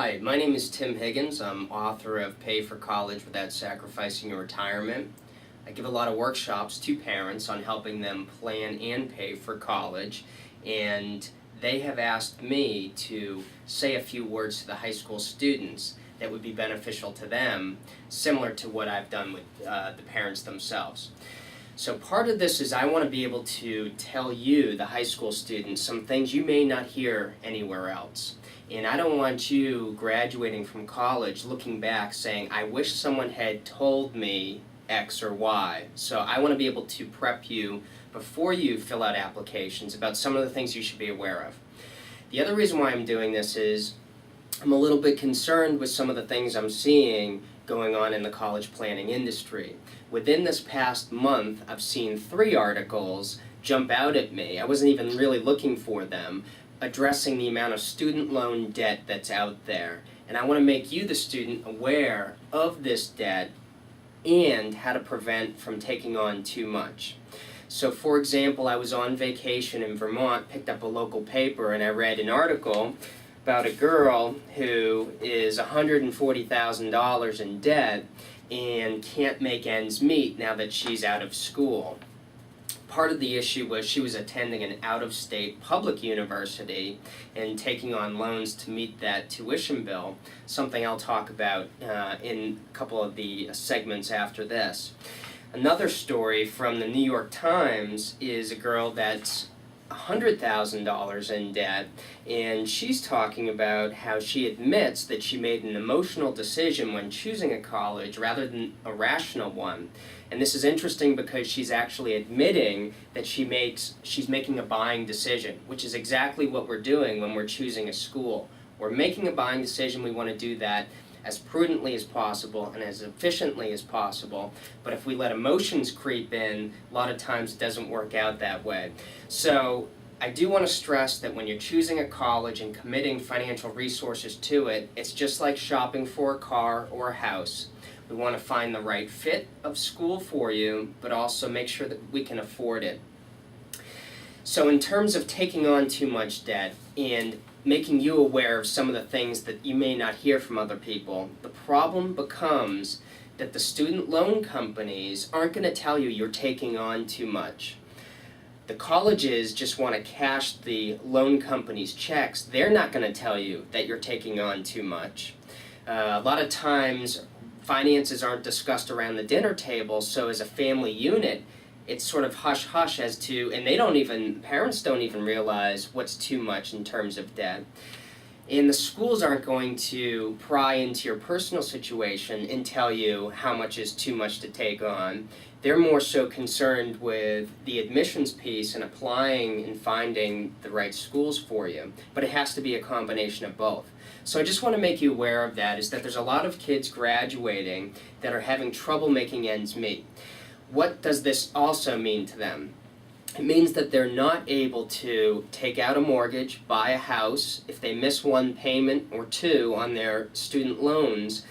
Hi, my name is Tim Higgins. I'm author of Pay for College Without Sacrificing Your Retirement. I give a lot of workshops to parents on helping them plan and pay for college, and they have asked me to say a few words to the high school students that would be beneficial to them, similar to what I've done with the parents themselves. So part of this is I want to be able to tell you, the high school students, some things you may not hear anywhere else. And I don't want you graduating from college looking back saying, I wish someone had told me X or Y. So I want to be able to prep you before you fill out applications about some of the things you should be aware of. The other reason why I'm doing this is I'm a little bit concerned with some of the things I'm seeing going on in the college planning industry. Within this past month, I've seen 3 articles jump out at me. I wasn't even really looking for them, addressing the amount of student loan debt that's out there. And I want to make you, the student, aware of this debt and how to prevent from taking on too much. So for example, I was on vacation in Vermont, picked up a local paper, and I read an article about a girl who is $140,000 in debt and can't make ends meet now that she's out of school. Part of the issue was she was attending an out-of-state public university and taking on loans to meet that tuition bill, something I'll talk about in a couple of the segments after this. Another story from the New York Times is a girl that's $100,000 in debt, and she's talking about how she admits that she made an emotional decision when choosing a college rather than a rational one. And this is interesting because she's actually admitting that she's making a buying decision, which is exactly what we're doing when we're choosing a school. We're making a buying decision. We want to do that as prudently as possible and as efficiently as possible. But if we let emotions creep in, a lot of times it doesn't work out that way. So I do want to stress that when you're choosing a college and committing financial resources to it, it's just like shopping for a car or a house. We want to find the right fit of school for you, but also make sure that we can afford it. So in terms of taking on too much debt and making you aware of some of the things that you may not hear from other people, the problem becomes that the student loan companies aren't going to tell you you're taking on too much. The colleges just want to cash the loan companies' checks. They're not going to tell you that you're taking on too much. A lot of times finances aren't discussed around the dinner table, so as a family unit, it's sort of hush-hush as to, and parents don't even realize what's too much in terms of debt. And the schools aren't going to pry into your personal situation and tell you how much is too much to take on. They're more so concerned with the admissions piece and applying and finding the right schools for you. But it has to be a combination of both. So I just want to make you aware of that, is that there's a lot of kids graduating that are having trouble making ends meet. What does this also mean to them? It means that they're not able to take out a mortgage, buy a house. If they miss one payment or two on their student loans,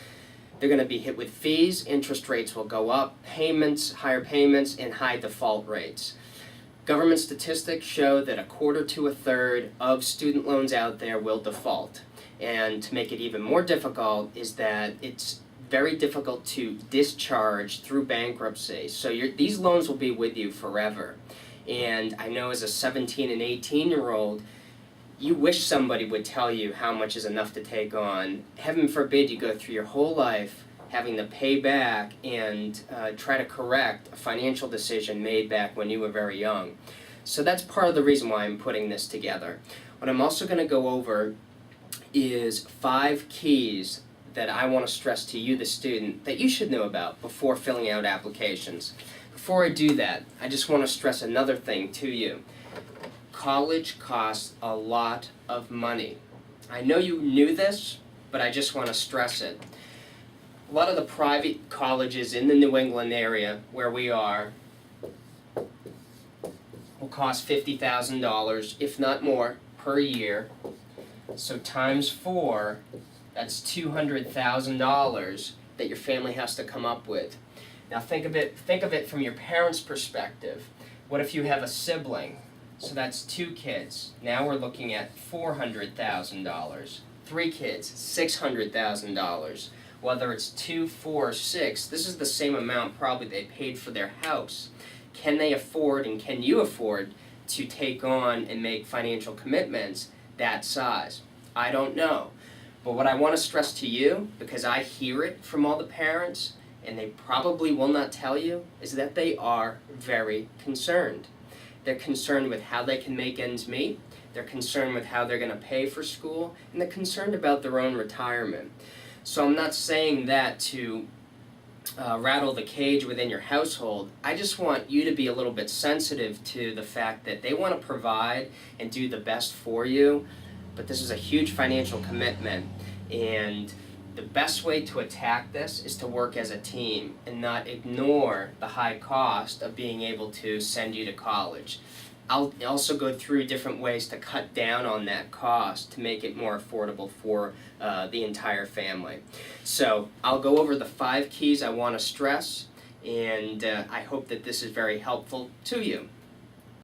they're going to be hit with fees, interest rates will go up, higher payments, and high default rates. Government statistics show that 1/4 to 1/3 of student loans out there will default. And to make it even more difficult is that it's very difficult to discharge through bankruptcy. So these loans will be with you forever. And I know as a 17 and 18-year-old, you wish somebody would tell you how much is enough to take on. Heaven forbid you go through your whole life having to pay back and try to correct a financial decision made back when you were very young. So that's part of the reason why I'm putting this together. What I'm also going to go over is 5 keys that I want to stress to you, the student, that you should know about before filling out applications. Before I do that, I just want to stress another thing to you. College costs a lot of money. I know you knew this, but I just want to stress it. A lot of the private colleges in the New England area where we are will cost $50,000, if not more, per year. So times 4, that's $200,000 that your family has to come up with. Now think of it from your parents' perspective. What if you have a sibling? So that's 2 kids. Now we're looking at $400,000. 3 kids, $600,000. Whether it's 2, 4, or 6, this is the same amount probably they paid for their house. Can they afford, and can you afford, to take on and make financial commitments that size? I don't know. But what I want to stress to you, because I hear it from all the parents, and they probably will not tell you, is that they are very concerned. They're concerned with how they can make ends meet, they're concerned with how they're going to pay for school, and they're concerned about their own retirement. So I'm not saying that to rattle the cage within your household. I just want you to be a little bit sensitive to the fact that they want to provide and do the best for you, but this is a huge financial commitment, and the best way to attack this is to work as a team and not ignore the high cost of being able to send you to college. I'll also go through different ways to cut down on that cost to make it more affordable for the entire family. So I'll go over the 5 keys I want to stress, and I hope that this is very helpful to you.